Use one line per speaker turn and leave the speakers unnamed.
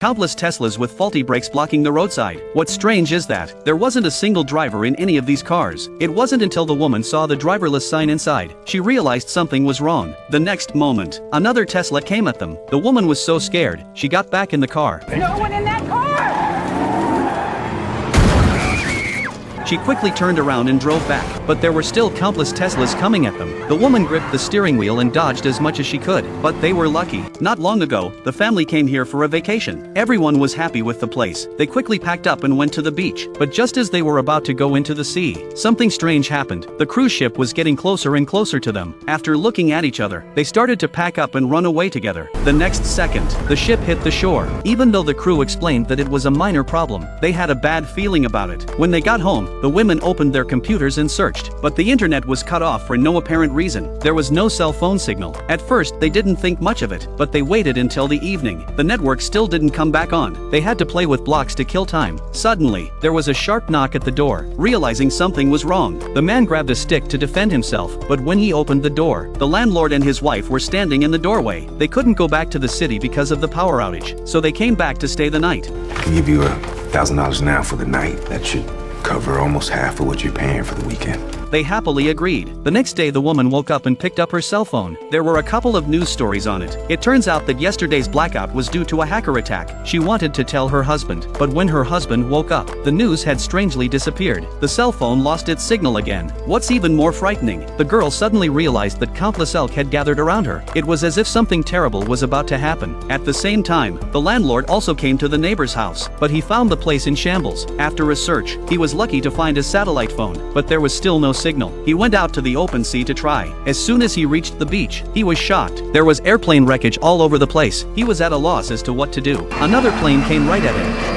Countless Teslas with faulty brakes blocking the roadside. What's strange is that there wasn't a single driver in any of these cars. It wasn't until the woman saw the driverless sign inside, she realized something was wrong. The next moment, another Tesla came at them. The woman was so scared, she got back in the car.
No one in that car!
She quickly turned around and drove back, but there were still countless Teslas coming at them. The woman gripped the steering wheel and dodged as much as she could, but they were lucky. Not long ago, the family came here for a vacation. Everyone was happy with the place. They quickly packed up and went to the beach, but just as they were about to go into the sea, something strange happened. The cruise ship was getting closer and closer to them. After looking at each other, they started to pack up and run away together. The next second, the ship hit the shore. Even though the crew explained that it was a minor problem, they had a bad feeling about it. When they got home, the women opened their computers and searched, but the internet was cut off for no apparent reason. There was no cell phone signal. At first, they didn't think much of it, but they waited until the evening. The network still didn't come back on. They had to play with blocks to kill time. Suddenly, there was a sharp knock at the door. Realizing something was wrong, the man grabbed a stick to defend himself, but when he opened the door, the landlord and his wife were standing in the doorway. They couldn't go back to the city because of the power outage, so they came back to stay the night.
I can give you $1,000 now for the night. That should cover almost half of what you're paying for the weekend.
They happily agreed. The next day the woman woke up and picked up her cell phone. There were a couple of news stories on it. It turns out that yesterday's blackout was due to a hacker attack. She wanted to tell her husband, but when her husband woke up, the news had strangely disappeared. The cell phone lost its signal again. What's even more frightening, the girl suddenly realized that countless elk had gathered around her. It was as if something terrible was about to happen. At the same time, the landlord also came to the neighbor's house, but he found the place in shambles. After a search, he was lucky to find a satellite phone, but there was still no signal. He went out to the open sea to try. As soon as he reached the beach, he was shocked. There was airplane wreckage all over the place. He was at a loss as to what to do. Another plane came right at him.